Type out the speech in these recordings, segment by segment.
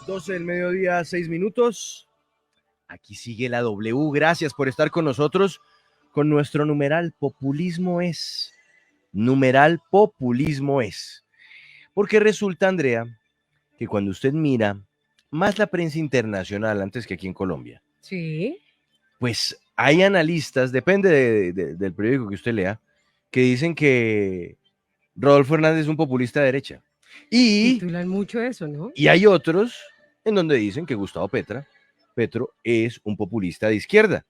12 del mediodía, 6 minutos. Aquí sigue la W. Gracias por estar con nosotros con nuestro numeral Populismo es. Numeral Populismo es. Porque resulta, Andrea, que cuando usted mira más la prensa internacional antes que aquí en Colombia, Sí. pues hay analistas, depende del periódico que usted lea, que dicen que Rodolfo Hernández es un populista de derecha. Y Titulan mucho eso, ¿no? Y hay otros en donde dicen que Gustavo Petro es un populista de izquierda.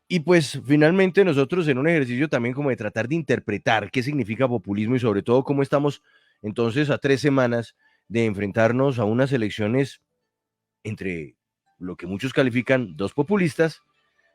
Y pues finalmente nosotros en un ejercicio también como de tratar de interpretar qué significa populismo y sobre todo cómo estamos entonces a 3 semanas de enfrentarnos a unas elecciones entre lo que muchos califican dos populistas,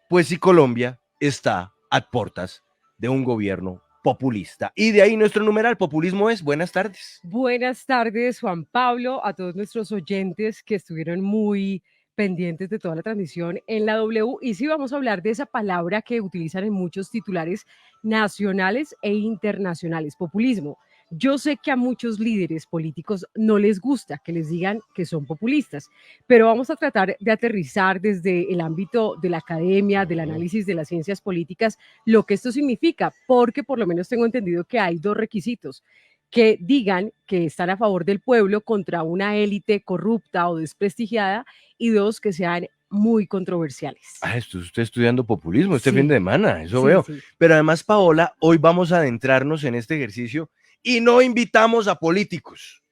pues si Colombia está a puertas de un gobierno populista. Y de ahí nuestro numeral, populismo es. Buenas tardes. Buenas tardes, Juan Pablo, a todos nuestros oyentes que estuvieron muy pendientes de toda la transmisión en la W. Y sí, vamos a hablar de esa palabra que utilizan en muchos titulares nacionales e internacionales, populismo. Yo sé que a muchos líderes políticos no les gusta que les digan que son populistas, pero vamos a tratar de aterrizar desde el ámbito de la academia, del análisis de las ciencias políticas, lo que esto significa, porque por lo menos tengo entendido que hay dos requisitos: que digan que están a favor del pueblo contra una élite corrupta o desprestigiada, y dos, que sean muy controversiales. Usted estudiando populismo este fin de Sí, semana, eso sí, veo. sí. Pero además, Paola, hoy vamos a adentrarnos en este ejercicio y no invitamos a políticos,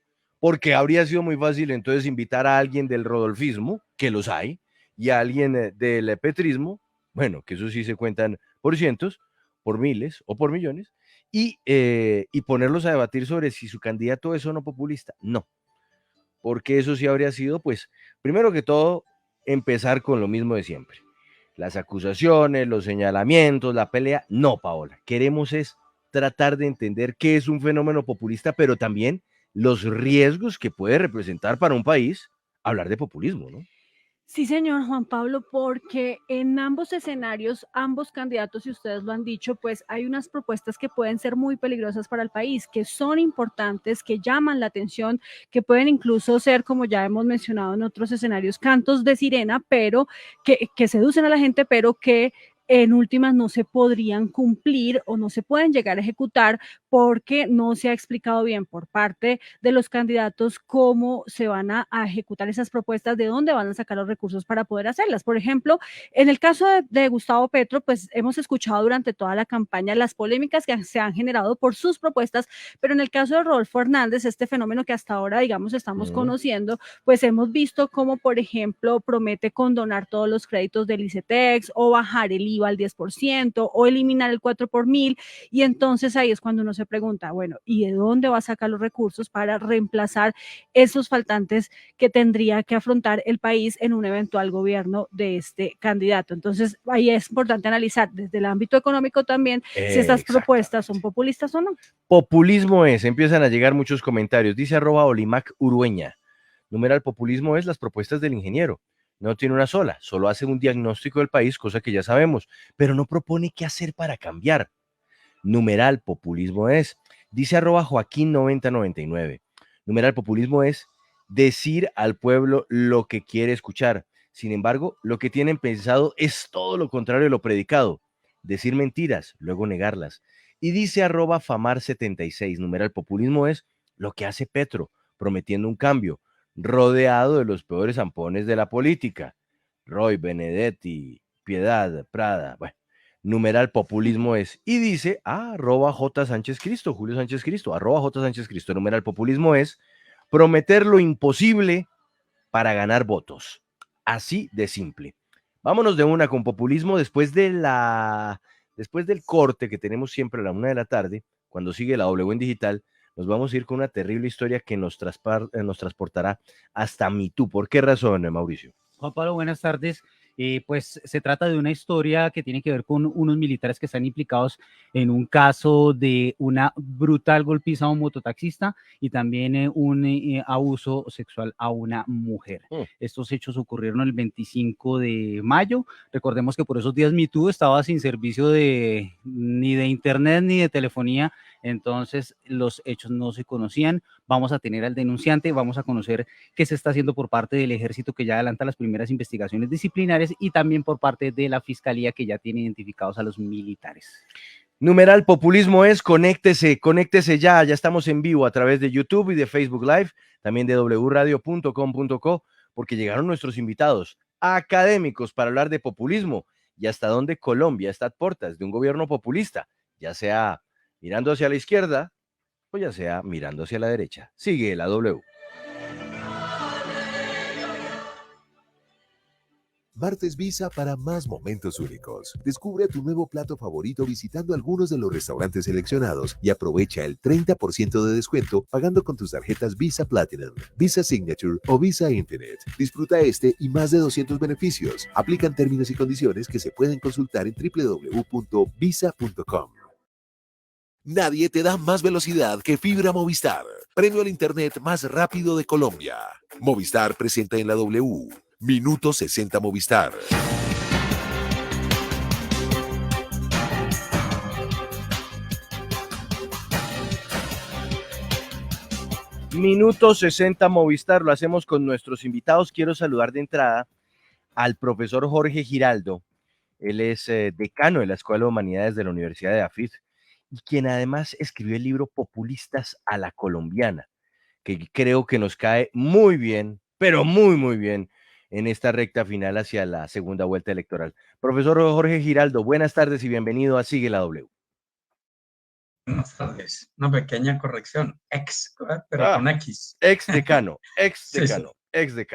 porque habría sido muy fácil entonces invitar a alguien del rodolfismo, que los hay, y a alguien del petrismo, bueno, que eso sí se cuentan por cientos, por miles o por millones, y ponerlos a debatir sobre si su candidato es o no populista. No, porque eso sí habría sido, pues, primero que todo, empezar con lo mismo de siempre. Las acusaciones, los señalamientos, la pelea. No, Paola, queremos es tratar de entender qué es un fenómeno populista, pero también los riesgos que puede representar para un país hablar de populismo, ¿no? Sí, señor Juan Pablo, porque en ambos escenarios, ambos candidatos, y ustedes lo han dicho, pues hay unas propuestas que pueden ser muy peligrosas para el país, que son importantes, que llaman la atención, que pueden incluso ser, como ya hemos mencionado en otros escenarios, cantos de sirena, pero que seducen a la gente, pero que en últimas no se podrían cumplir o no se pueden llegar a ejecutar porque no se ha explicado bien por parte de los candidatos cómo se van a ejecutar esas propuestas, de dónde van a sacar los recursos para poder hacerlas. Por ejemplo, en el caso de Gustavo Petro, pues hemos escuchado durante toda la campaña las polémicas que se han generado por sus propuestas, pero en el caso de Rodolfo Hernández, este fenómeno que hasta ahora, digamos, estamos conociendo, pues hemos visto cómo, por ejemplo, promete condonar todos los créditos del ICETEX o bajar el IVA al 10% o eliminar el 4 por mil, y entonces ahí es cuando uno se pregunta, bueno, ¿y de dónde va a sacar los recursos para reemplazar esos faltantes que tendría que afrontar el país en un eventual gobierno de este candidato? Entonces, ahí es importante analizar desde el ámbito económico también si estas propuestas son populistas o no. Populismo es, empiezan a llegar muchos comentarios, dice @Olimac Urueña. Numeral populismo es las propuestas del ingeniero. No tiene una sola, solo hace un diagnóstico del país, cosa que ya sabemos, pero no propone qué hacer para cambiar. Numeral populismo es, dice @Joaquín9099. Numeral populismo es decir al pueblo lo que quiere escuchar. Sin embargo, lo que tienen pensado es todo lo contrario de lo predicado. Decir mentiras, luego negarlas. Y dice @Famar76. Numeral populismo es lo que hace Petro, prometiendo un cambio, rodeado de los peores zampones de la política. Roy, Benedetti, Piedad, Prada, bueno. Numeral populismo es, y dice @J Sánchez Cristo, Julio Sánchez Cristo, @J Sánchez Cristo. Numeral populismo es prometer lo imposible para ganar votos. Así de simple. Vámonos de una con populismo después del corte que tenemos siempre a la 1 de la tarde, cuando sigue la W en digital. Nos vamos a ir con una terrible historia que nos transportará hasta MeToo. ¿Por qué razón, Mauricio? Juan Pablo, buenas tardes. Pues se trata de una historia que tiene que ver con unos militares que están implicados en un caso de una brutal golpiza a un mototaxista y también un abuso sexual a una mujer. Estos hechos ocurrieron el 25 de mayo. Recordemos que por esos días MeToo estaba sin servicio ni de internet ni de telefonía Entonces, los hechos no se conocían, vamos a tener al denunciante, vamos a conocer qué se está haciendo por parte del ejército, que ya adelanta las primeras investigaciones disciplinarias, y también por parte de la fiscalía, que ya tiene identificados a los militares. Numeral populismo es conéctese ya estamos en vivo a través de YouTube y de Facebook Live, también de wradio.com.co, porque llegaron nuestros invitados académicos para hablar de populismo y hasta dónde Colombia está a puertas de un gobierno populista, ya sea mirando hacia la izquierda o ya sea mirando hacia la derecha. Sigue la W. Martes Visa para más momentos únicos. Descubre tu nuevo plato favorito visitando algunos de los restaurantes seleccionados y aprovecha el 30% de descuento pagando con tus tarjetas Visa Platinum, Visa Signature o Visa Infinite. Disfruta este y más de 200 beneficios. Aplican términos y condiciones que se pueden consultar en www.visa.com. Nadie te da más velocidad que Fibra Movistar. Premio al Internet más rápido de Colombia. Movistar presenta en la W. Minuto 60 Movistar. Minuto 60 Movistar, lo hacemos con nuestros invitados. Quiero saludar de entrada al profesor Jorge Giraldo. Él es decano de la Escuela de Humanidades de la Universidad de AFIT y quien además escribió el libro Populistas a la Colombiana, que creo que nos cae muy bien, pero muy, muy bien en esta recta final hacia la segunda vuelta electoral. Profesor Jorge Giraldo, buenas tardes y bienvenido a Sigue la W. Buenas tardes. Una pequeña corrección. Pero con X. Ex decano. Sí.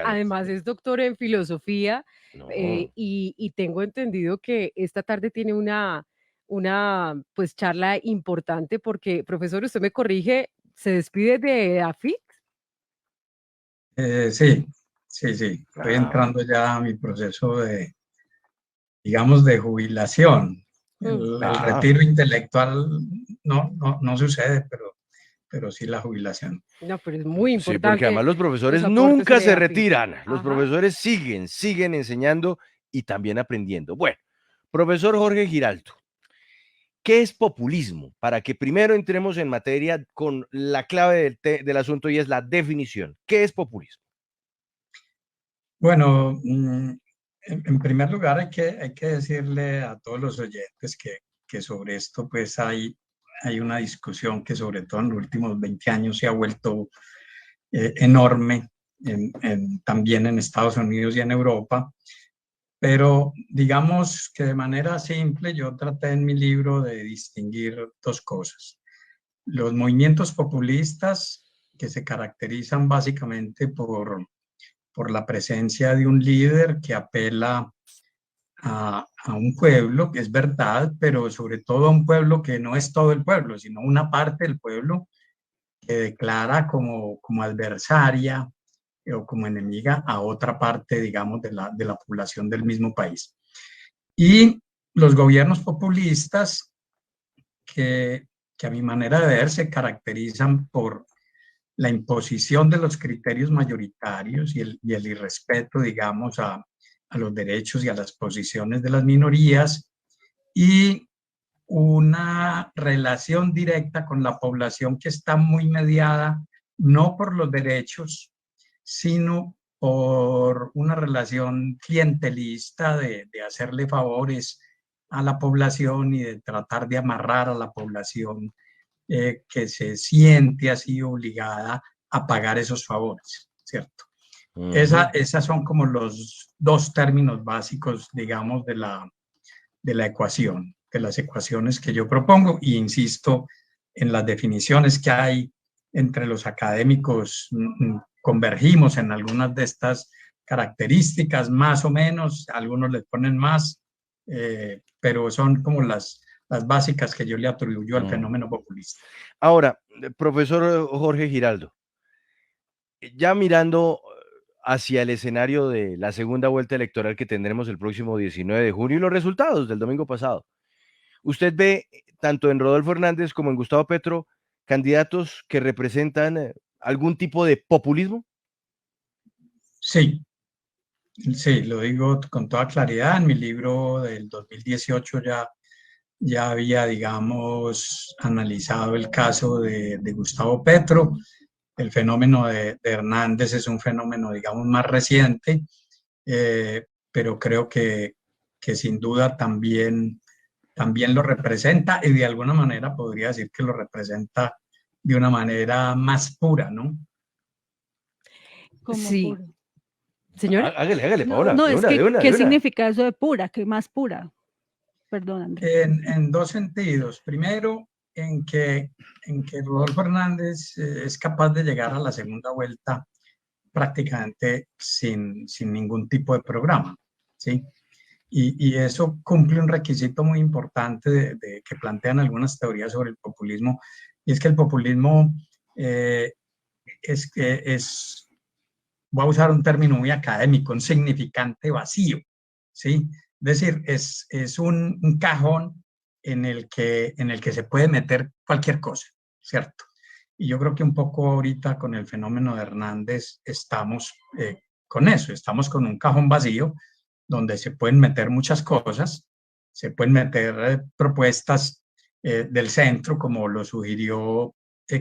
Además es doctor en filosofía No. y tengo entendido que esta tarde tiene una pues charla importante porque, profesor, usted me corrige, ¿se despide de AFIT? Sí. Estoy entrando ya a mi proceso de, digamos, de jubilación. El retiro intelectual no sucede, pero sí la jubilación. No, pero es muy importante. Sí, porque además los profesores nunca se retiran. Los profesores siguen enseñando y también aprendiendo. Bueno, profesor Jorge Giraldo, ¿qué es populismo? Para que primero entremos en materia con la clave del asunto y es la definición. ¿Qué es populismo? Bueno, en primer lugar hay que decirle a todos los oyentes que sobre esto pues hay una discusión que sobre todo en los últimos 20 años se ha vuelto enorme, también en Estados Unidos y en Europa. Pero digamos que de manera simple yo traté en mi libro de distinguir dos cosas. Los movimientos populistas, que se caracterizan básicamente por la presencia de un líder que apela a un pueblo, que es verdad, pero sobre todo a un pueblo que no es todo el pueblo, sino una parte del pueblo que declara como adversaria o como enemiga a otra parte, digamos, de la población del mismo país. Y los gobiernos populistas, que a mi manera de ver se caracterizan por la imposición de los criterios mayoritarios y el irrespeto, digamos, a los derechos y a las posiciones de las minorías, y una relación directa con la población que está muy mediada, no por los derechos, sino por una relación clientelista de hacerle favores a la población y de tratar de amarrar a la población que se siente así obligada a pagar esos favores, ¿cierto? Esas son como los dos términos básicos, digamos, de la ecuación, de las ecuaciones que yo propongo, y insisto en las definiciones que hay entre los académicos. Convergimos en algunas de estas características, más o menos, algunos les ponen más, pero son como las básicas que yo le atribuyo al fenómeno populista. Ahora, profesor Jorge Giraldo, ya mirando hacia el escenario de la segunda vuelta electoral que tendremos el próximo 19 de junio y los resultados del domingo pasado, ¿usted ve tanto en Rodolfo Hernández como en Gustavo Petro candidatos que representan algún tipo de populismo? Sí, lo digo con toda claridad. En mi libro del 2018 ya ya había, digamos, analizado el caso de Gustavo Petro. El fenómeno de Hernández es un fenómeno, digamos, más reciente, pero creo que sin duda también lo representa y de alguna manera podría decir que lo representa de una manera más pura, ¿no? Como Sí, pura. señora. Hágale, No, Paola, no, de es una, de que, una, ¿qué de una. significa eso de pura? ¿Qué más pura? Perdón, Andrés. En dos sentidos. Primero, en que Rodolfo Hernández es capaz de llegar a la segunda vuelta prácticamente sin ningún tipo de programa, ¿sí? Y eso cumple un requisito muy importante que plantean algunas teorías sobre el populismo, y es que el populismo eh, voy a usar un término muy académico, un significante vacío, ¿sí? Es decir, es un cajón en el que se puede meter cualquier cosa, ¿cierto? Y yo creo que un poco ahorita con el fenómeno de Hernández estamos con eso, estamos con un cajón vacío donde se pueden meter muchas cosas, se pueden meter propuestas del centro, como lo sugirió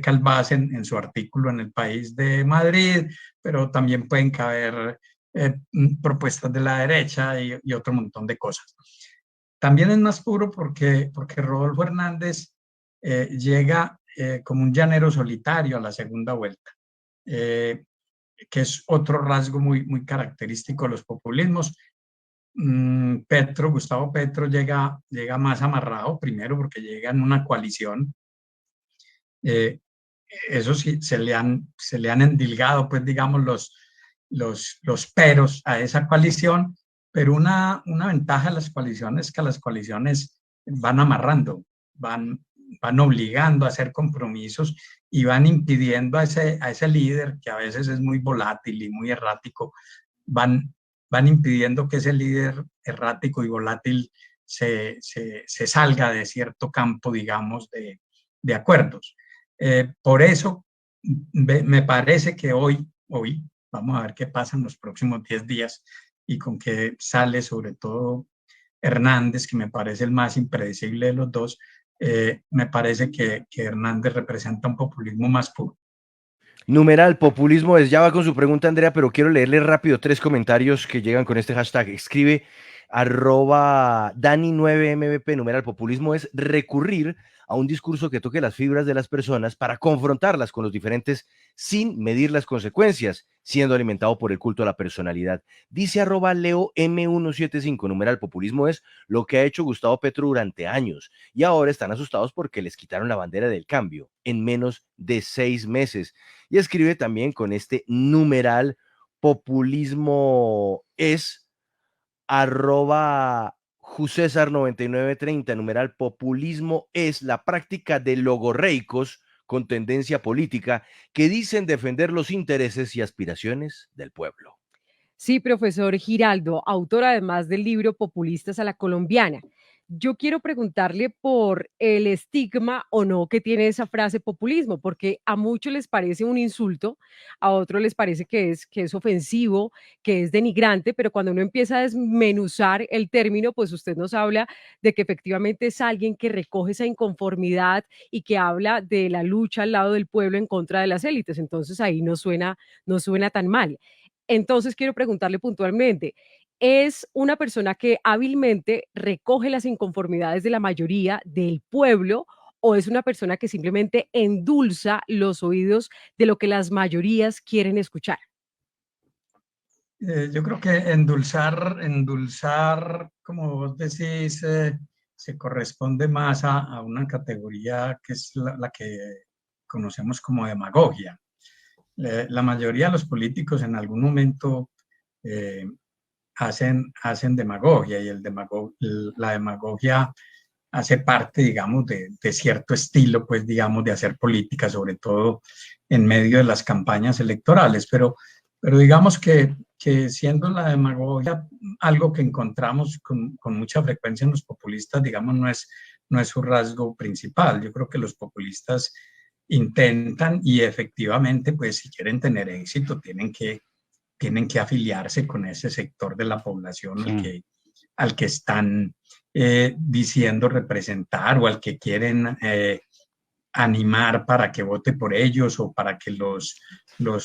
Calvás en su artículo en El País de Madrid, pero también pueden caber propuestas de la derecha y otro montón de cosas. También es más puro porque Rodolfo Hernández llega como un llanero solitario a la segunda vuelta, que es otro rasgo muy, muy característico de los populismos. Gustavo Petro llega más amarrado, primero porque llega en una coalición. Eso sí, se le han endilgado, pues digamos, los peros a esa coalición, pero una ventaja de las coaliciones es que las coaliciones van amarrando, van obligando a hacer compromisos y van impidiendo a ese líder, que a veces es muy volátil y muy errático, van impidiendo que ese líder errático y volátil se salga de cierto campo, digamos, de acuerdos. Por eso me parece que hoy, vamos a ver qué pasa en los próximos 10 días y con qué sale sobre todo Hernández, que me parece el más impredecible de los dos. Me parece que Hernández representa un populismo más puro. Numeral populismo es, ya va con su pregunta, Andrea, pero quiero leerle rápido 3 comentarios que llegan con este hashtag. Escribe @Dani9MVP, numeral populismo es recurrir a un discurso que toque las fibras de las personas para confrontarlas con los diferentes sin medir las consecuencias, siendo alimentado por el culto a la personalidad. Dice @LeoM175, numeral populismo es lo que ha hecho Gustavo Petro durante años y ahora están asustados porque les quitaron la bandera del cambio en menos de 6 meses. Y escribe también con este numeral populismo es @Jusesar9930, numeral populismo es la práctica de logorreicos con tendencia política que dicen defender los intereses y aspiraciones del pueblo. Sí, profesor Giraldo, autor además del libro Populistas a la Colombiana. Yo quiero preguntarle por el estigma o no que tiene esa frase populismo, porque a muchos les parece un insulto, a otros les parece que es ofensivo, que es denigrante, pero cuando uno empieza a desmenuzar el término, pues usted nos habla de que efectivamente es alguien que recoge esa inconformidad y que habla de la lucha al lado del pueblo en contra de las élites. Entonces ahí no suena tan mal. Entonces quiero preguntarle puntualmente, ¿es una persona que hábilmente recoge las inconformidades de la mayoría del pueblo o es una persona que simplemente endulza los oídos de lo que las mayorías quieren escuchar? Yo creo que endulzar, como vos decís, se corresponde más a una categoría que es la que conocemos como demagogia. La mayoría de los políticos en algún momento hacen demagogia y la demagogia hace parte, digamos, de cierto estilo, pues, digamos, de hacer política, sobre todo en medio de las campañas electorales. Pero digamos que siendo la demagogia algo que encontramos con mucha frecuencia en los populistas, digamos, no es su rasgo principal. Yo creo que los populistas intentan y efectivamente, pues, si quieren tener éxito, tienen que afiliarse con ese sector de la población al que están diciendo representar o al que quieren animar para que vote por ellos o para que los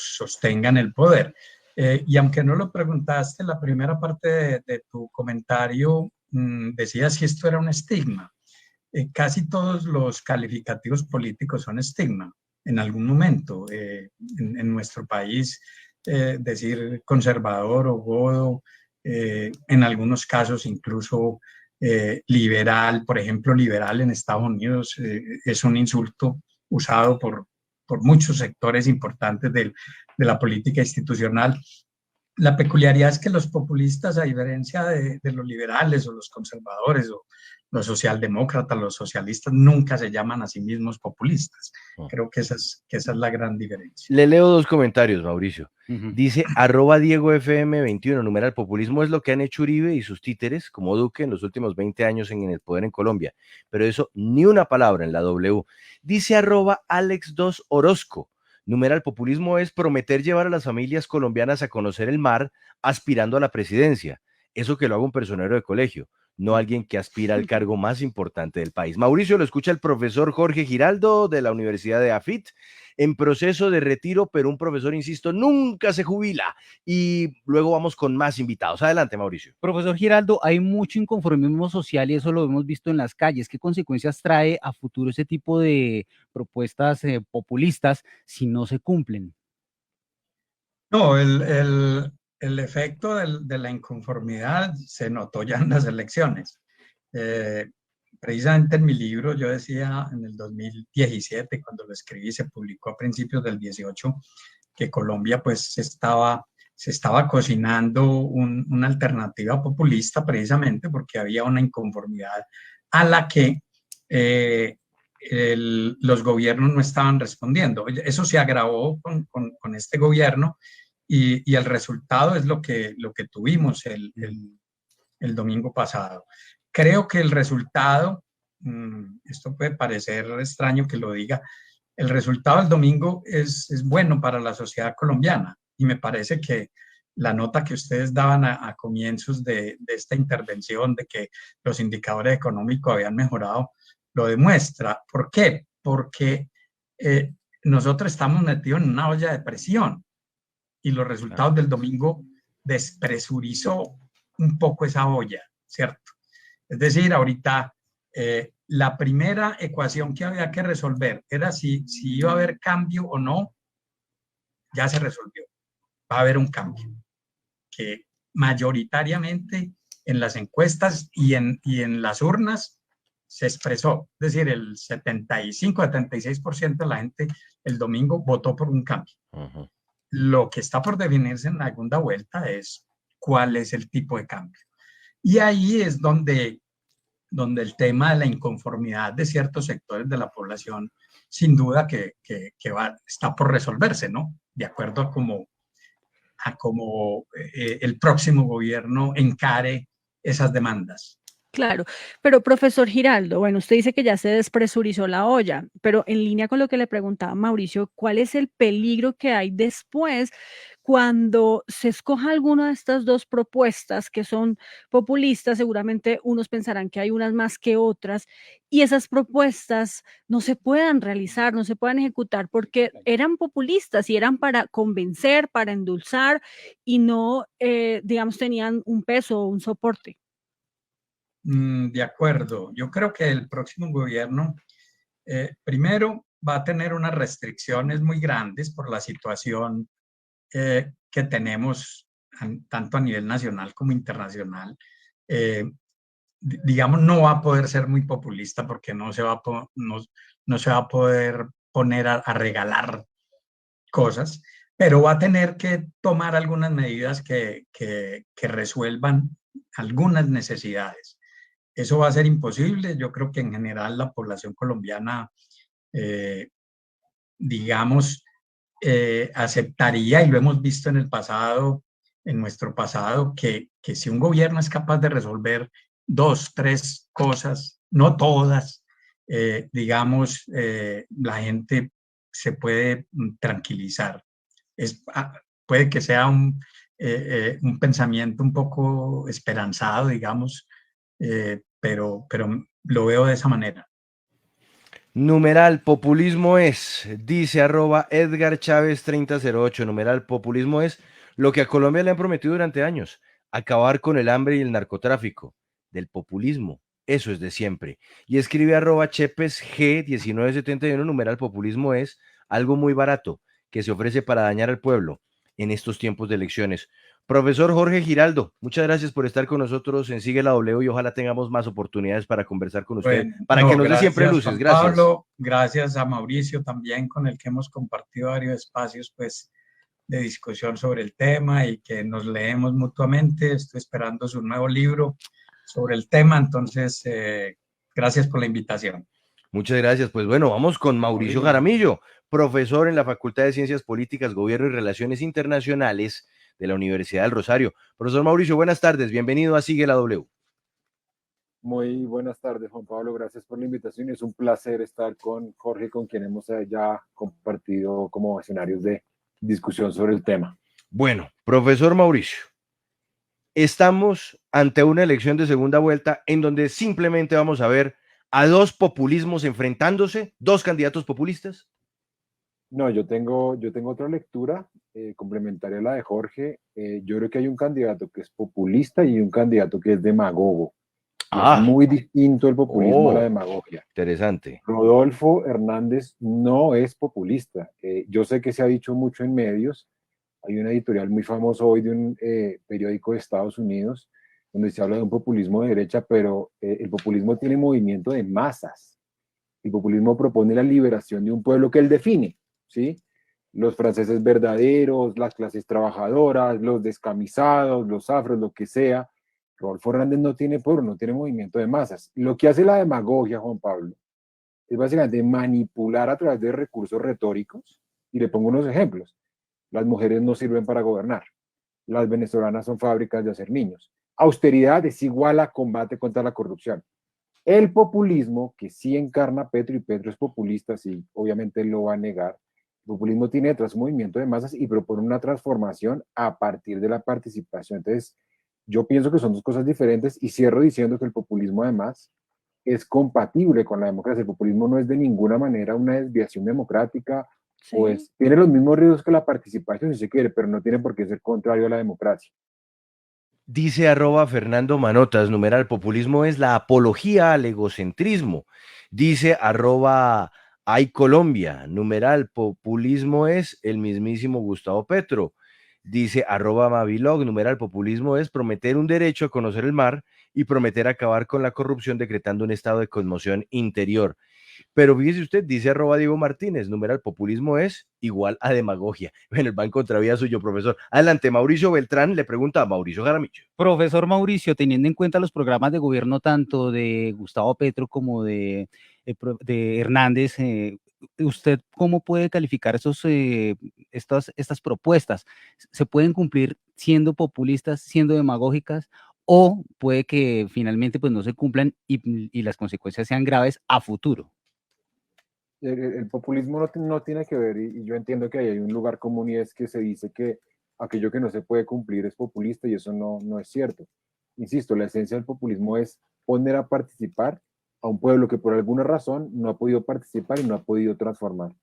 sostengan el poder. Y aunque no lo preguntaste, la primera parte de tu comentario decía si esto era un estigma. Casi todos los calificativos políticos son estigma en algún momento. En nuestro país, decir conservador o godo, en algunos casos incluso liberal, por ejemplo, liberal en Estados Unidos es un insulto usado por muchos sectores importantes de la política institucional. La peculiaridad es que los populistas, a diferencia de los liberales o los conservadores o los socialdemócratas, los socialistas, nunca se llaman a sí mismos populistas. Creo que esa es la gran diferencia. Le leo 2 comentarios, Mauricio. Ujú. Dice @DiegoFM21, numeral populismo es lo que han hecho Uribe y sus títeres como Duque en los últimos 20 años en el poder en Colombia, pero eso ni una palabra en la W. Dice @Alex2 Orozco, numeral populismo es prometer llevar a las familias colombianas a conocer el mar aspirando a la presidencia, eso que lo haga un personero de colegio, no alguien que aspira al cargo más importante del país. Mauricio, lo escucha el profesor Jorge Giraldo de la Universidad de AFIT, en proceso de retiro, pero un profesor, insisto, nunca se jubila. Y luego vamos con más invitados. Adelante, Mauricio. Profesor Giraldo, hay mucho inconformismo social y eso lo hemos visto en las calles. ¿Qué consecuencias trae a futuro ese tipo de propuestas populistas si no se cumplen? No, el efecto de la inconformidad se notó ya en las elecciones. Precisamente en mi libro yo decía en el 2017, cuando lo escribí, se publicó a principios del 18, que Colombia pues se estaba cocinando una alternativa populista precisamente porque había una inconformidad a la que los gobiernos no estaban respondiendo. Eso se agravó con este gobierno y el resultado es lo que tuvimos el domingo pasado. Creo que el resultado, esto puede parecer extraño que lo diga, el resultado del domingo es bueno para la sociedad colombiana y me parece que la nota que ustedes daban a comienzos de esta intervención de que los indicadores económicos habían mejorado, lo demuestra. ¿Por qué? Porque nosotros estamos metidos en una olla de presión y los resultados del domingo despresurizó un poco esa olla, ¿cierto? Es decir, ahorita la primera ecuación que había que resolver era si iba a haber cambio o no, ya se resolvió. Va a haber un cambio que mayoritariamente en las encuestas y en las urnas se expresó. Es decir, el 75-76% de la gente el domingo votó por un cambio. Uh-huh. Lo que está por definirse en la segunda vuelta es cuál es el tipo de cambio. Y ahí es donde el tema de la inconformidad de ciertos sectores de la población, sin duda que está por resolverse, ¿no? De acuerdo a cómo el próximo gobierno encare esas demandas. Claro, pero profesor Giraldo, bueno, usted dice que ya se despresurizó la olla, pero en línea con lo que le preguntaba Mauricio, ¿cuál es el peligro que hay después cuando se escoja alguna de estas dos propuestas que son populistas? Seguramente unos pensarán que hay unas más que otras y esas propuestas no se puedan realizar, no se puedan ejecutar porque eran populistas y eran para convencer, para endulzar y no, digamos, tenían un peso o un soporte. De acuerdo. Yo creo que el próximo gobierno, primero, va a tener unas restricciones muy grandes por la situación que tenemos tanto a nivel nacional como internacional. Digamos, no va a poder ser muy populista porque no se va a poder poner a regalar cosas, pero va a tener que tomar algunas medidas que resuelvan algunas necesidades. Eso va a ser imposible. Yo creo que en general la población colombiana, digamos, aceptaría, y lo hemos visto en el pasado, en nuestro pasado, que si un gobierno es capaz de resolver 2, 3 cosas, no todas, digamos, la gente se puede tranquilizar. Puede que sea un pensamiento un poco esperanzado, digamos, pero lo veo de esa manera. Numeral populismo es, dice @Edgar Chávez 3008, numeral populismo es lo que a Colombia le han prometido durante años, acabar con el hambre y el narcotráfico. Del populismo, eso es de siempre. Y escribe @Chepes G1971, numeral populismo es algo muy barato que se ofrece para dañar al pueblo en estos tiempos de elecciones. Profesor Jorge Giraldo, muchas gracias por estar con nosotros en Sigue la W y ojalá tengamos más oportunidades para conversar con usted, Bueno, para que nos dé siempre gracias, luces. Juan Gracias. Pablo, gracias a Mauricio también, con el que hemos compartido varios espacios pues, de discusión sobre el tema y que nos leemos mutuamente. Estoy esperando su nuevo libro sobre el tema, entonces gracias por la invitación. Muchas gracias. Pues bueno, vamos con Mauricio Jaramillo, profesor en la Facultad de Ciencias Políticas, Gobierno y Relaciones Internacionales de la Universidad del Rosario. Profesor Mauricio, buenas tardes. Bienvenido a Sigue la W. Muy buenas tardes, Juan Pablo. Gracias por la invitación. Es un placer estar con Jorge, con quien hemos ya compartido como escenarios de discusión sobre el tema. Bueno, profesor Mauricio, estamos ante una elección de segunda vuelta en donde simplemente vamos a ver a dos populismos enfrentándose, dos candidatos populistas. No, yo tengo otra lectura complementaria a la de Jorge. Yo creo que hay un candidato que es populista y un candidato que es demagogo. Es muy distinto el populismo a la demagogia. Interesante. Rodolfo Hernández no es populista. Yo sé que se ha dicho mucho en medios. Hay un editorial muy famoso hoy de un periódico de Estados Unidos donde se habla de un populismo de derecha, pero el populismo tiene movimiento de masas. El populismo propone la liberación de un pueblo que él define, ¿sí? Los franceses verdaderos, las clases trabajadoras, los descamisados, los afros, lo que sea. Rodolfo Hernández no tiene pueblo, no tiene movimiento de masas. Lo que hace la demagogia, Juan Pablo, es básicamente manipular a través de recursos retóricos. Y le pongo unos ejemplos. Las mujeres no sirven para gobernar. Las venezolanas son fábricas de hacer niños. Austeridad es igual a combate contra la corrupción. El populismo, que sí encarna Petro, y Petro es populista, sí, obviamente él lo va a negar. El populismo tiene detrás un movimiento de masas y propone una transformación a partir de la participación. Entonces, yo pienso que son dos cosas diferentes y cierro diciendo que el populismo además es compatible con la democracia. El populismo no es de ninguna manera una desviación democrática, Sí. pues tiene los mismos riesgos que la participación si se quiere, pero no tiene por qué ser contrario a la democracia. Dice @Fernando Manotas, numeral populismo es la apología al egocentrismo. Dice @HayColombia, numeral populismo es el mismísimo Gustavo Petro. Dice @Mavilog, numeral populismo es prometer un derecho a conocer el mar y prometer acabar con la corrupción decretando un estado de conmoción interior. Pero fíjese usted, dice @Diego Martínez, numeral populismo es igual a demagogia. Bueno, va en contravía suyo, profesor. Adelante, Mauricio Beltrán le pregunta a Mauricio Jaramillo. Profesor Mauricio, teniendo en cuenta los programas de gobierno tanto de Gustavo Petro como de Hernández, ¿usted cómo puede calificar estas propuestas? ¿Se pueden cumplir siendo populistas, siendo demagógicas? ¿O puede que finalmente pues, no se cumplan y las consecuencias sean graves a futuro? El populismo no tiene que ver, y yo entiendo que ahí hay un lugar común y es que se dice que aquello que no se puede cumplir es populista y eso no es cierto. Insisto, la esencia del populismo es poner a participar a un pueblo que por alguna razón no ha podido participar y no ha podido transformar.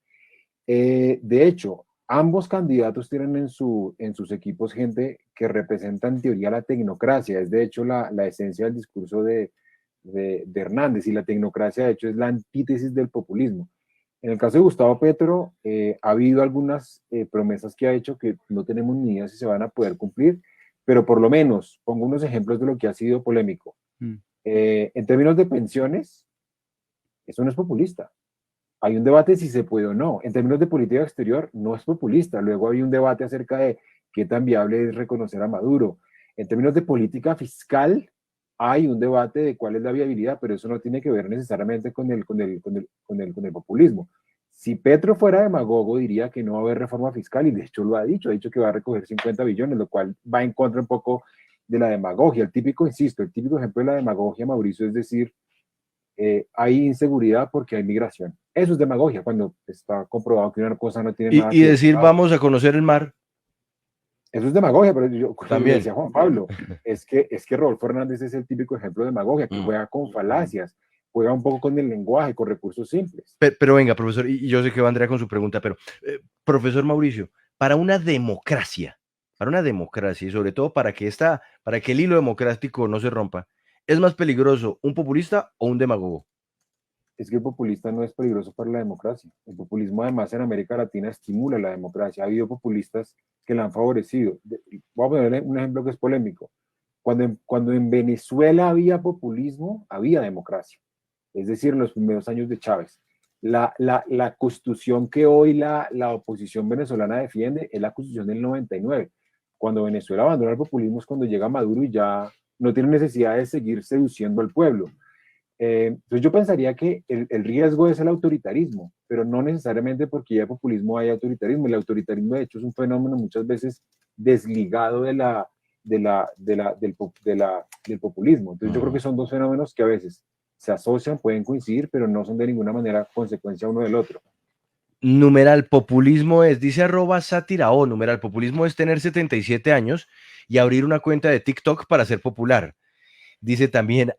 De hecho, ambos candidatos tienen en sus equipos gente que representa en teoría la tecnocracia. Es de hecho la esencia del discurso de Hernández, y la tecnocracia de hecho es la antítesis del populismo. En el caso de Gustavo Petro, ha habido algunas promesas que ha hecho que no tenemos ni idea si se van a poder cumplir, pero por lo menos pongo unos ejemplos de lo que ha sido polémico. En términos de pensiones, eso no es populista. Hay un debate si se puede o no. En términos de política exterior, no es populista. Luego hay un debate acerca de qué tan viable es reconocer a Maduro. En términos de política fiscal, hay un debate de cuál es la viabilidad, pero eso no tiene que ver necesariamente con el populismo. Si Petro fuera demagogo, diría que no va a haber reforma fiscal, y de hecho lo ha dicho que va a recoger 50 billones, lo cual va en contra un poco de la demagogia. El típico ejemplo de la demagogia, Mauricio, es decir, hay inseguridad porque hay migración. Eso es demagogia, cuando está comprobado que una cosa no tiene nada que ver. Y decir, vamos a conocer el mar. Eso es demagogia, pero yo También. decía Juan Pablo, es que Rodolfo Hernández es el típico ejemplo de demagogia, que juega con falacias, juega un poco con el lenguaje, con recursos simples. Pero venga, profesor, y yo sé que va Andrea con su pregunta, pero profesor Mauricio, para una democracia, y sobre todo para que el hilo democrático no se rompa, ¿es más peligroso un populista o un demagogo? Es que el populista no es peligroso para la democracia. El populismo, además, en América Latina estimula la democracia. Ha habido populistas que la han favorecido. Voy a ponerle un ejemplo que es polémico. Cuando en Venezuela había populismo, había democracia. Es decir, en los primeros años de Chávez. La constitución que hoy la oposición venezolana defiende es la constitución del 99. Cuando Venezuela abandona el populismo es cuando llega Maduro y ya no tiene necesidad de seguir seduciendo al pueblo. Entonces yo pensaría que el riesgo es el autoritarismo, pero no necesariamente porque ya hay populismo hay autoritarismo. El autoritarismo, de hecho, es un fenómeno muchas veces desligado del populismo. Entonces yo creo que son dos fenómenos que a veces se asocian, pueden coincidir, pero no son de ninguna manera consecuencia uno del otro. Numeral populismo es, dice @sátira o, numeral populismo es tener 77 años y abrir una cuenta de TikTok para ser popular. Dice también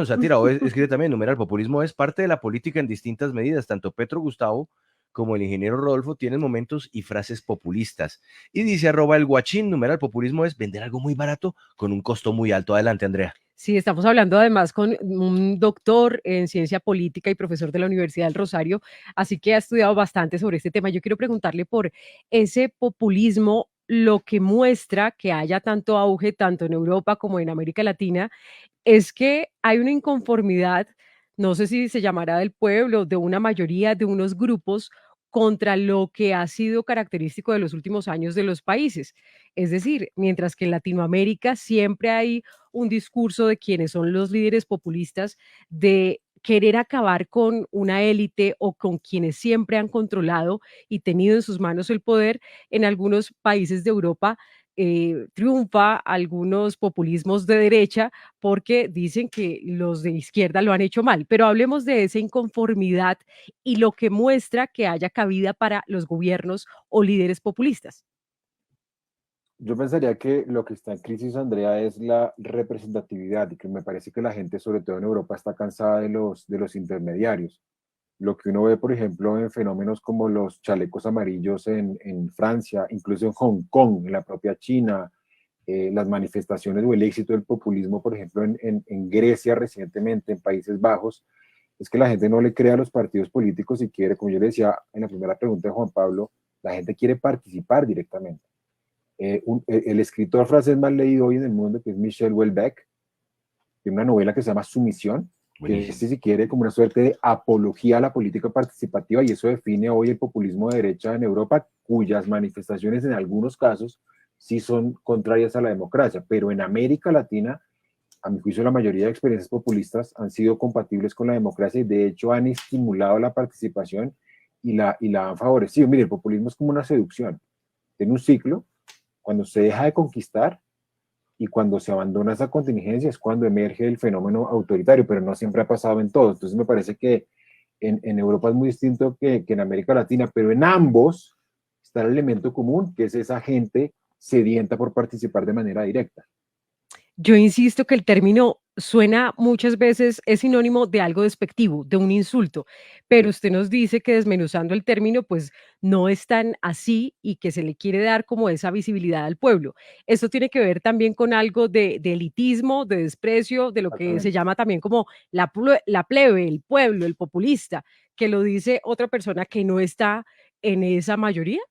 sátira o escribe también, numeral populismo es parte de la política en distintas medidas. Tanto Petro Gustavo como el ingeniero Rodolfo tienen momentos y frases populistas. Y dice @el guachín, numeral populismo es vender algo muy barato con un costo muy alto. Adelante, Andrea. Sí, estamos hablando además con un doctor en ciencia política y profesor de la Universidad del Rosario, así que ha estudiado bastante sobre este tema. Yo quiero preguntarle por ese populismo, lo que muestra que haya tanto auge, tanto en Europa como en América Latina, es que hay una inconformidad, no sé si se llamará del pueblo, de una mayoría, de unos grupos, contra lo que ha sido característico de los últimos años de los países. Es decir, mientras que en Latinoamérica siempre hay un discurso de quienes son los líderes populistas de querer acabar con una élite o con quienes siempre han controlado y tenido en sus manos el poder, en algunos países de Europa triunfa algunos populismos de derecha porque dicen que los de izquierda lo han hecho mal. Pero hablemos de esa inconformidad y lo que muestra que haya cabida para los gobiernos o líderes populistas. Yo pensaría que lo que está en crisis, Andrea, es la representatividad y que me parece que la gente, sobre todo en Europa, está cansada de los intermediarios. Lo que uno ve, por ejemplo, en fenómenos como los chalecos amarillos en Francia, incluso en Hong Kong, en la propia China, las manifestaciones o el éxito del populismo, por ejemplo, en Grecia recientemente, en Países Bajos, es que la gente no le crea a los partidos políticos y quiere, como yo le decía en la primera pregunta de Juan Pablo, la gente quiere participar directamente. El escritor francés más leído hoy en el mundo, que es Michel Houellebecq, tiene una novela que se llama Sumisión, que es, si quiere, como una suerte de apología a la política participativa, y eso define hoy el populismo de derecha en Europa, cuyas manifestaciones en algunos casos sí son contrarias a la democracia, pero en América Latina, a mi juicio, la mayoría de experiencias populistas han sido compatibles con la democracia y de hecho han estimulado la participación y la han favorecido. Mire, el populismo es como una seducción, tiene un ciclo. Cuando se deja de conquistar y cuando se abandona esa contingencia es cuando emerge el fenómeno autoritario, pero no siempre ha pasado en todos. Entonces me parece que en Europa es muy distinto que en América Latina, pero en ambos está el elemento común, que es esa gente sedienta por participar de manera directa. Yo insisto que el término suena muchas veces, es sinónimo de algo despectivo, de un insulto, pero usted nos dice que desmenuzando el término, pues no es tan así y que se le quiere dar como esa visibilidad al pueblo. Esto tiene que ver también con algo de elitismo, de desprecio, de lo que se llama también como la plebe, el pueblo, el populista, que lo dice otra persona que no está en esa mayoría.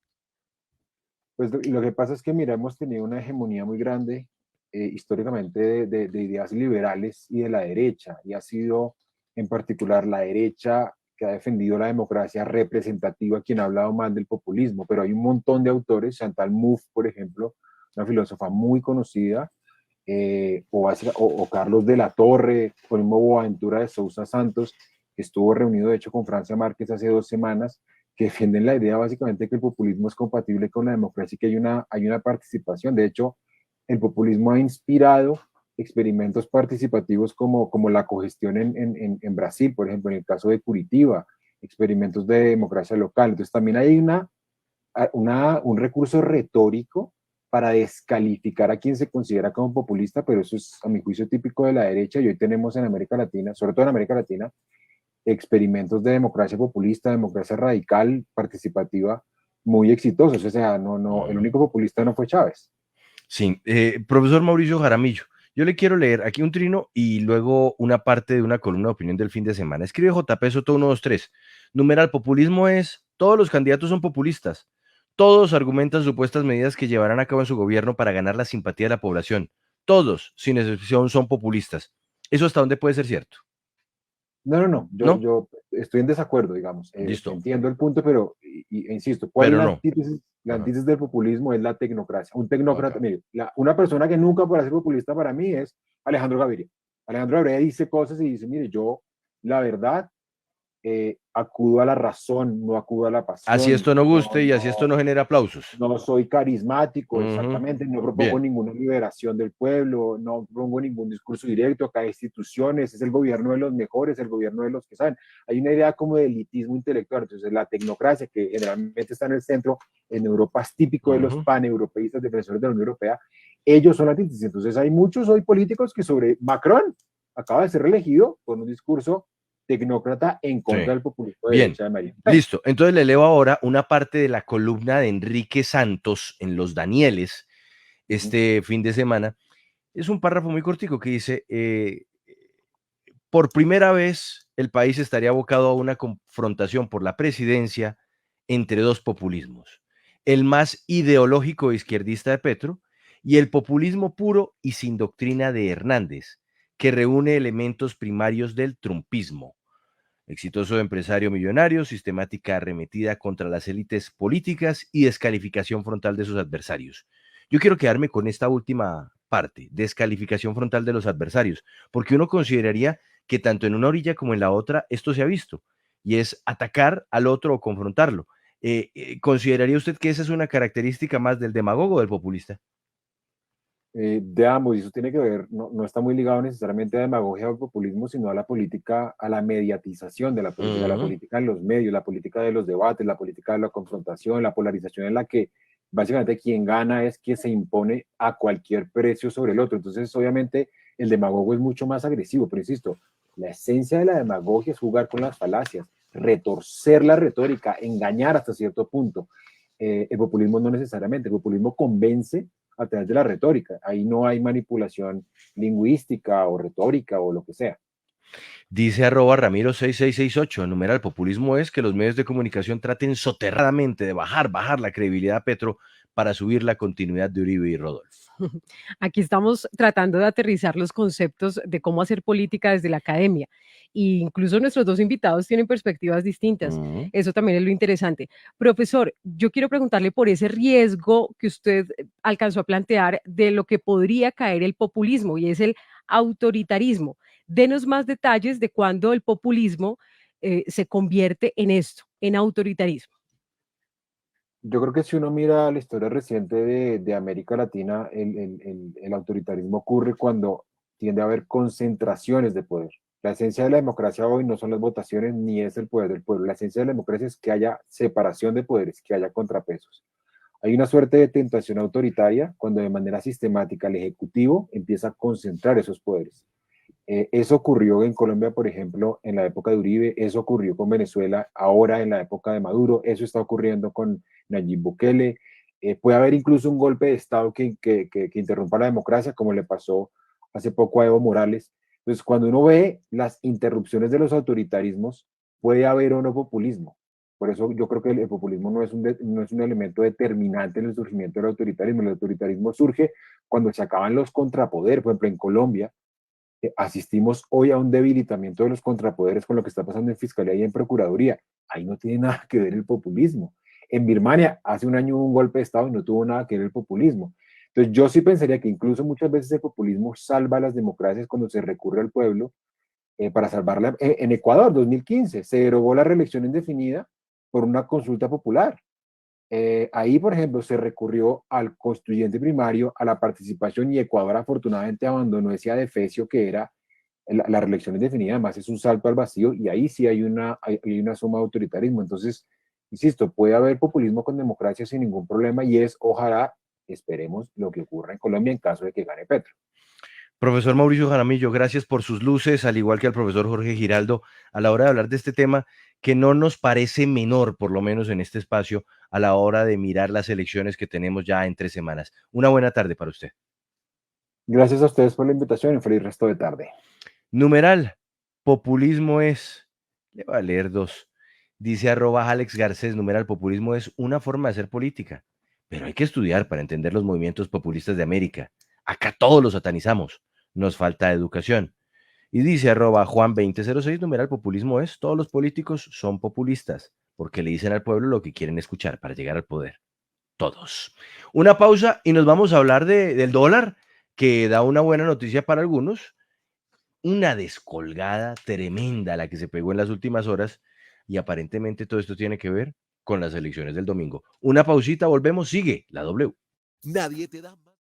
Pues lo que pasa es que, mira, hemos tenido una hegemonía muy grande históricamente de ideas liberales y de la derecha, y ha sido en particular la derecha que ha defendido la democracia representativa quien ha hablado más del populismo, pero hay un montón de autores, Chantal Mouffe, por ejemplo, una filósofa muy conocida, o Carlos de la Torre, o el mismo Boaventura de Sousa Santos, que estuvo reunido de hecho con Francia Márquez hace 2 semanas, que defienden la idea básicamente que el populismo es compatible con la democracia y que hay una participación. De hecho, el populismo ha inspirado experimentos participativos como la cogestión en Brasil, por ejemplo, en el caso de Curitiba, experimentos de democracia local. Entonces también hay un recurso retórico para descalificar a quien se considera como populista, pero eso es, a mi juicio, típico de la derecha, y hoy tenemos en América Latina, sobre todo en América Latina, experimentos de democracia populista, democracia radical, participativa, muy exitosos. O sea, el único populista no fue Chávez. Sí, profesor Mauricio Jaramillo, yo le quiero leer aquí un trino y luego una parte de una columna de opinión del fin de semana. Escribe JP Soto 123. Numeral populismo es, todos los candidatos son populistas. Todos argumentan supuestas medidas que llevarán a cabo en su gobierno para ganar la simpatía de la población. Todos, sin excepción, son populistas. ¿Eso hasta dónde puede ser cierto? No. ¿No? Yo estoy en desacuerdo, digamos. Listo. Entiendo el punto, pero insisto, ¿cuál Pero es la no. antítesis? La Ajá. antítesis del populismo es la tecnocracia. Un tecnócrata, Ok. mire, una persona que nunca podrá ser populista para mí es Alejandro Gaviria. Alejandro Gaviria dice cosas y dice, mire, yo, la verdad, acudo a la razón, no acudo a la pasión. Así esto no guste y así esto no genera aplausos. No soy carismático, Ujú. exactamente, no propongo Bien. ninguna liberación del pueblo, no propongo ningún discurso directo, acá hay instituciones, es el gobierno de los mejores, el gobierno de los que saben. Hay una idea como de elitismo intelectual, entonces la tecnocracia, que generalmente está en el centro, en Europa es típico de los Ujú. paneuropeístas, defensores de la Unión Europea, ellos son la antítesis. Entonces hay muchos hoy políticos que sobre Macron acaba de ser reelegido con un discurso tecnócrata en contra Sí. del populismo de Bien, derecha de Marine Le Pen. listo. Entonces le leo ahora una parte de la columna de Enrique Santos en Los Danieles este fin de semana. Es un párrafo muy cortico que dice, por primera vez el país estaría abocado a una confrontación por la presidencia entre dos populismos, el más ideológico e izquierdista de Petro y el populismo puro y sin doctrina de Hernández, que reúne elementos primarios del trumpismo. Exitoso empresario millonario, sistemática arremetida contra las élites políticas y descalificación frontal de sus adversarios. Yo quiero quedarme con esta última parte, descalificación frontal de los adversarios, porque uno consideraría que tanto en una orilla como en la otra esto se ha visto, y es atacar al otro o confrontarlo. ¿Consideraría usted que esa es una característica más del demagogo o del populista? De ambos, y eso tiene que ver, no está muy ligado necesariamente a demagogia o al populismo, sino a la política, a la mediatización de la política, la política en los medios, la política de los debates, la política de la confrontación, la polarización en la que básicamente quien gana es quien se impone a cualquier precio sobre el otro. Entonces, obviamente, el demagogo es mucho más agresivo, pero insisto, la esencia de la demagogia es jugar con las falacias, retorcer la retórica, engañar hasta cierto punto. El populismo no necesariamente, el populismo convence a través de la retórica. Ahí no hay manipulación lingüística o retórica o lo que sea. Dice @Ramiro6668, numeral populismo es que los medios de comunicación traten soterradamente de bajar la credibilidad a Petro para subir la continuidad de Uribe y Rodolfo. Aquí estamos tratando de aterrizar los conceptos de cómo hacer política desde la academia. E incluso nuestros dos invitados tienen perspectivas distintas. Eso también es lo interesante. Profesor, yo quiero preguntarle por ese riesgo que usted alcanzó a plantear de lo que podría caer el populismo, y es el autoritarismo. Denos más detalles de cuándo el populismo se convierte en esto, en autoritarismo. Yo creo que si uno mira la historia reciente de América Latina, el autoritarismo ocurre cuando tiende a haber concentraciones de poder. La esencia de la democracia hoy no son las votaciones ni es el poder del pueblo. La esencia de la democracia es que haya separación de poderes, que haya contrapesos. Hay una suerte de tentación autoritaria cuando de manera sistemática el Ejecutivo empieza a concentrar esos poderes. Eso ocurrió en Colombia, por ejemplo, en la época de Uribe, eso ocurrió con Venezuela ahora en la época de Maduro, eso está ocurriendo con Nayib Bukele. Puede haber incluso un golpe de Estado que interrumpa la democracia, como le pasó hace poco a Evo Morales. Entonces, cuando uno ve las interrupciones de los autoritarismos, puede haber o no populismo. Por eso yo creo que el populismo no es un elemento determinante en el surgimiento del autoritarismo. El autoritarismo surge cuando se acaban los contrapoderes. Por ejemplo, en Colombia, asistimos hoy a un debilitamiento de los contrapoderes con lo que está pasando en Fiscalía y en Procuraduría. Ahí no tiene nada que ver el populismo. En Birmania hace un año hubo un golpe de Estado y no tuvo nada que ver el populismo. Entonces yo sí pensaría que incluso muchas veces el populismo salva las democracias cuando se recurre al pueblo para salvarla. En Ecuador, 2015, se derogó la reelección indefinida por una consulta popular. Ahí, por ejemplo, se recurrió al constituyente primario, a la participación, y Ecuador afortunadamente abandonó ese adefesio que era la reelección indefinida. Además es un salto al vacío y ahí sí hay una suma de autoritarismo. Entonces Insisto, puede haber populismo con democracia sin ningún problema y ojalá, esperemos lo que ocurra en Colombia en caso de que gane Petro. Profesor Mauricio Jaramillo, gracias por sus luces, al igual que al profesor Jorge Giraldo, a la hora de hablar de este tema que no nos parece menor, por lo menos en este espacio, a la hora de mirar las elecciones que tenemos ya en 3 semanas. Una buena tarde para usted. Gracias a ustedes por la invitación y feliz resto de tarde. Numeral, populismo es, le voy a leer 2. Dice @Alex Garcés, numeral, populismo es una forma de hacer política, pero hay que estudiar para entender los movimientos populistas de América. Acá todos los satanizamos, nos falta educación. Y dice @Juan2006, numeral, populismo es, todos los políticos son populistas, porque le dicen al pueblo lo que quieren escuchar para llegar al poder. Todos. Una pausa y nos vamos a hablar del dólar, que da una buena noticia para algunos, una descolgada tremenda la que se pegó en las últimas horas, y aparentemente todo esto tiene que ver con las elecciones del domingo. Una pausita, volvemos, sigue la W. Nadie te da